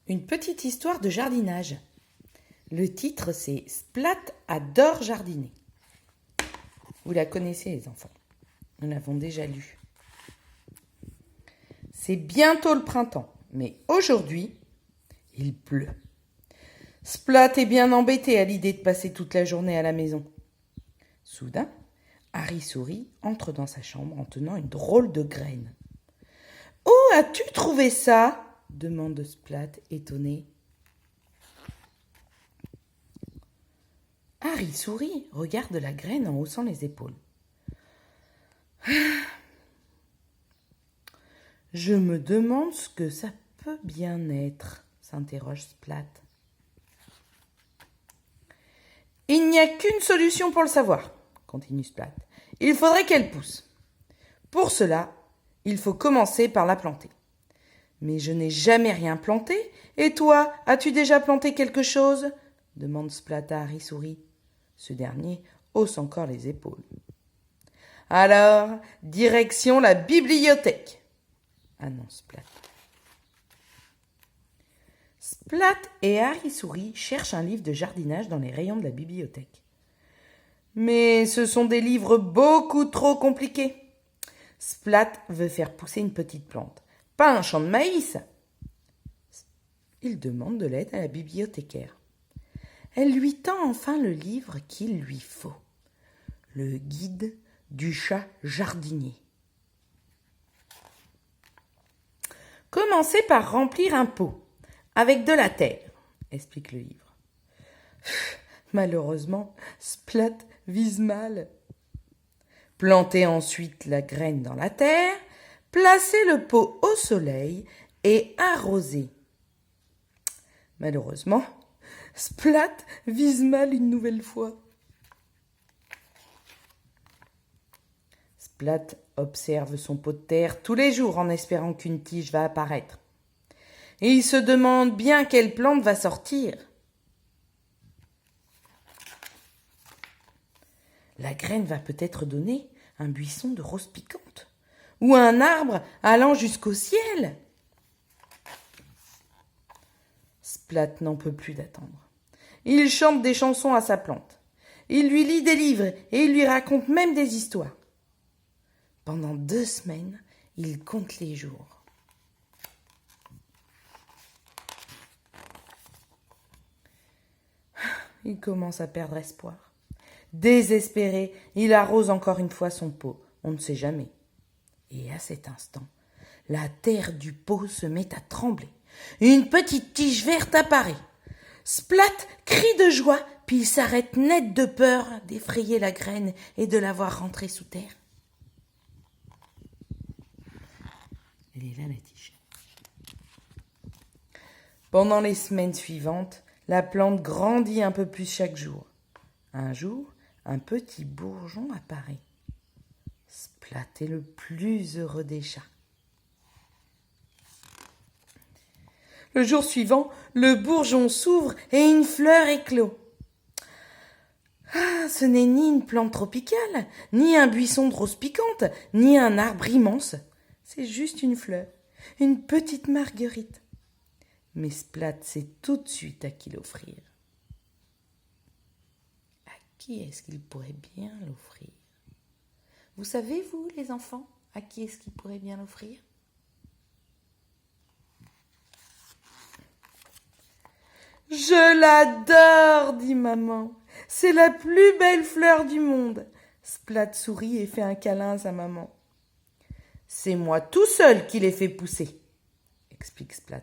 Une petite histoire de jardinage. Le titre, c'est Splat adore jardiner. Vous la connaissez, les enfants. Nous l'avons déjà lue. C'est bientôt le printemps, mais aujourd'hui, il pleut. Splat est bien embêté à l'idée de passer toute la journée à la maison. Soudain, Harry Souris entre dans sa chambre en tenant une drôle de graine. « Où as-tu trouvé ça ?» demande Splat, étonné. Harry Souris regarde la graine en haussant les épaules. « Je me demande ce que ça peut bien être, » s'interroge Splat. « Il n'y a qu'une solution pour le savoir, » continue Splat. « Il faudrait qu'elle pousse. Pour cela, il faut commencer par la planter. Mais je n'ai jamais rien planté. Et toi, as-tu déjà planté quelque chose ?» demande Splat à Harry Souris. Ce dernier hausse encore les épaules. « Alors, direction la bibliothèque !» annonce Splat. Splat et Harry Souris cherchent un livre de jardinage dans les rayons de la bibliothèque. Mais ce sont des livres beaucoup trop compliqués. Splat veut faire pousser une petite plante, pas un champ de maïs. Il demande de l'aide à la bibliothécaire. Elle lui tend enfin le livre qu'il lui faut. Le guide du chat jardinier. Commencez par remplir un pot avec de la terre, explique le livre. Malheureusement, Splat vise mal. Plantez ensuite la graine dans la terre, placez le pot au soleil et arrosez. Malheureusement, Splat vise mal une nouvelle fois. Splat observe son pot de terre tous les jours en espérant qu'une tige va apparaître. Et il se demande bien quelle plante va sortir. La graine va peut-être donner un buisson de roses piquantes ou un arbre allant jusqu'au ciel. Splat n'en peut plus d'attendre. Il chante des chansons à sa plante. Il lui lit des livres et il lui raconte même des histoires. Pendant 2 semaines, il compte les jours. Il commence à perdre espoir. Désespéré, il arrose encore une fois son pot. On ne sait jamais. Et à cet instant, la terre du pot se met à trembler. Une petite tige verte apparaît. Splat crie de joie, puis il s'arrête net de peur d'effrayer la graine et de la voir rentrer sous terre. Elle est là, la tige. Pendant les semaines suivantes, la plante grandit un peu plus chaque jour. Un jour, un petit bourgeon apparaît. Splat est le plus heureux des chats. Le jour suivant, le bourgeon s'ouvre et une fleur éclot. Ah, ce n'est ni une plante tropicale, ni un buisson de roses piquantes, ni un arbre immense. C'est juste une fleur, une petite marguerite. Mais Splat sait tout de suite à qui l'offrir. À qui est-ce qu'il pourrait bien l'offrir? Vous savez, vous, les enfants, à qui est-ce qu'il pourrait bien l'offrir? Je l'adore, dit maman. C'est la plus belle fleur du monde. Splat sourit et fait un câlin à sa maman. C'est moi tout seul qui l'ai fait pousser, explique Splat.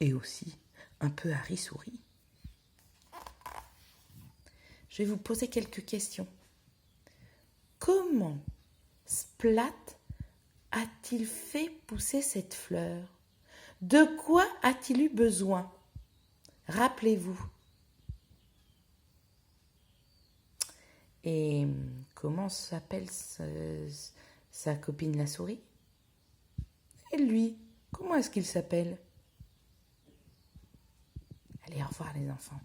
Et aussi un peu Harry Souris. Je vais vous poser quelques questions. Comment Splat a-t-il fait pousser cette fleur? De quoi a-t-il eu besoin? Rappelez-vous. Et comment s'appelle sa copine la souris? Et lui, comment est-ce qu'il s'appelle? Allez, au revoir les enfants.